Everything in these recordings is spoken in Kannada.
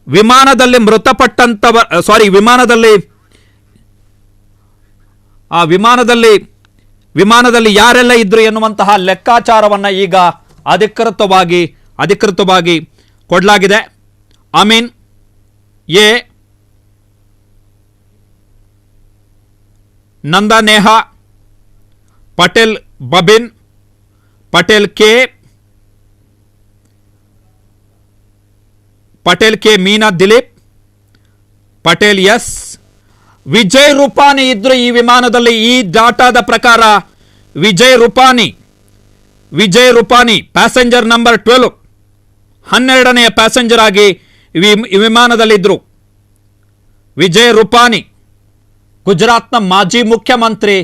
ವಿಮಾನದಲ್ಲಿ ವಿಮಾನದಲ್ಲಿ ಯಾರೆಲ್ಲ ಇದ್ರು ಎನ್ನುವಂತಹ ಲೆಕ್ಕಾಚಾರವನ್ನು ಈಗ ಅಧಿಕೃತವಾಗಿ ಕೊಡಲಾಗಿದೆ. Amin A, Nanda Neha, Patel Babin, Patel K Meena Dilip, Patel S, Vijay Rupani ಇದ್ರು ಈ ವಿಮಾನದಲ್ಲಿ. ಈ ಡಾಟಾದ ಪ್ರಕಾರ ವಿಜಯ್ ರೂಪಾನಿ ಪ್ಯಾಸೆಂಜರ್ ನಂಬರ್ 12 12ನೇ ಪ್ಯಾಸೆಂಜರ್ ಆಗಿ ಈ ವಿಮಾನದಲ್ಲಿದ್ದರು. ವಿಜಯ್ ರೂಪಾನಿ ಗುಜರಾತ್ನ ಮಾಜಿ ಮುಖ್ಯಮಂತ್ರಿ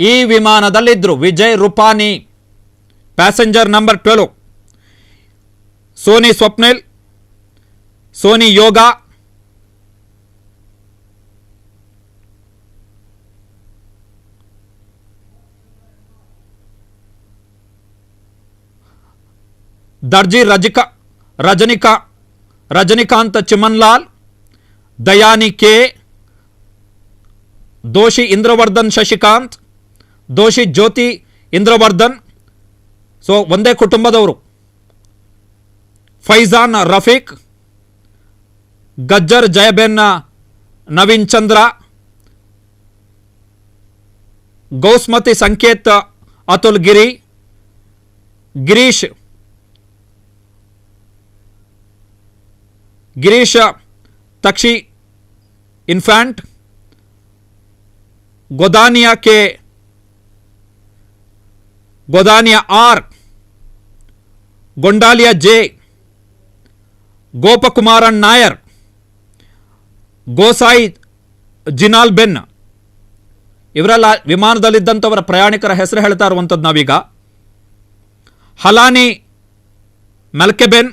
ಈ ವಿಮಾನದಲ್ಲಿದ್ದರು. Vijay Rupani passenger number 12. Soni Swapnil, Soni Yoga, Darji Rajnikant Chimanlal, Dayani K, Doshi Indravardhan Shashikant, Doshi Jyoti Indravardhan. So ಒಂದೇ ಕುಟುಂಬದವರು. ಫೈಜಾನ್ ರಫೀಕ್, ಗಜ್ಜರ್ ಜಯಬೆನ್ ನವೀನ್ ಚಂದ್ರ, ಗೌಸ್ಮತಿ Sanket Atul Giri, Girish Takshi infant, Godaniya R, Gondaliya J, Gopakumaran Nair, Gosai Jinal Ben. ಇವರೆಲ್ಲ ವಿಮಾನದಲ್ಲಿದ್ದಂಥವರ ಪ್ರಯಾಣಿಕರ ಹೆಸರು ಹೇಳ್ತಾ ಇರುವಂಥದ್ದು ನಾವೀಗ. ಹಲಾನಿ ಮೆಲ್ಕೆಬೆನ್,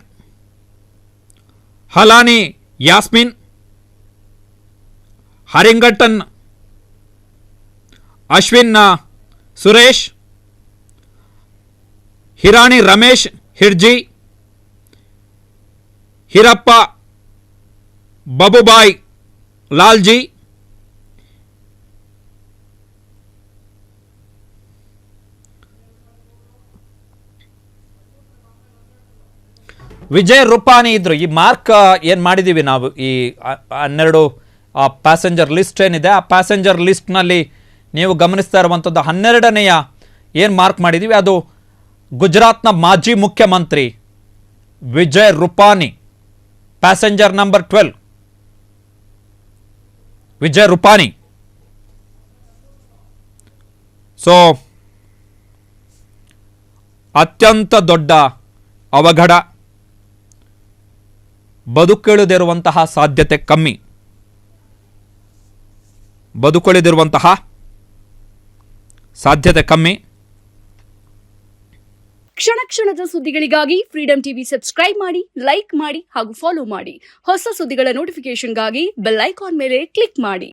ಹಲಾನಿ ಯಾಸ್ಮಿನ್, ಹರಿಂಗಟನ್ ಅಶ್ವಿನ್ ಸುರೇಶ್, ಹಿರಾಣಿ ರಮೇಶ್ ಹಿರ್ಜಿ, ಹಿರಪ್ಪ ಬಬುಬಾಯ್ ಲಾಲ್ಜಿ, ವಿಜಯ್ ರೂಪಾನಿ ಇದ್ರು. ಈ ಮಾರ್ಕ್ ಏನು ಮಾಡಿದ್ದೀವಿ ನಾವು, ಈ 12 ಪ್ಯಾಸೆಂಜರ್ ಲಿಸ್ಟ್ ಏನಿದೆ ಆ ಪ್ಯಾಸೆಂಜರ್ ಲಿಸ್ಟ್ನಲ್ಲಿ ನೀವು ಗಮನಿಸ್ತಾ ಇರುವಂಥದ್ದು 12ನೇಯ ಏನು ಮಾರ್ಕ್ ಮಾಡಿದ್ದೀವಿ ಅದು ಗುಜರಾತ್ನ ಮಾಜಿ ಮುಖ್ಯಮಂತ್ರಿ Vijay Rupani, passenger number 12 Vijay Rupani. So ಅತ್ಯಂತ ದೊಡ್ಡ ಅವಘಡ, ಬದುಕುಳಿದಿರುವಂತಹ ಸಾಧ್ಯತೆ ಕಮ್ಮಿ, ಕ್ಷಣ ಕ್ಷಣದ ಸುದ್ದಿಗಳಿಗಾಗಿ ಫ್ರೀಡಂ ಟಿವಿ ಸಬ್ಸ್ಕ್ರೈಬ್ ಮಾಡಿ, ಲೈಕ್ ಮಾಡಿ ಹಾಗೂ ಫಾಲೋ ಮಾಡಿ. ಹೊಸ ಸುದ್ದಿಗಳ ನೋಟಿಫಿಕೇಶನ್ಗಾಗಿ ಬೆಲ್ ಐಕಾನ್ ಮೇಲೆ ಕ್ಲಿಕ್ ಮಾಡಿ.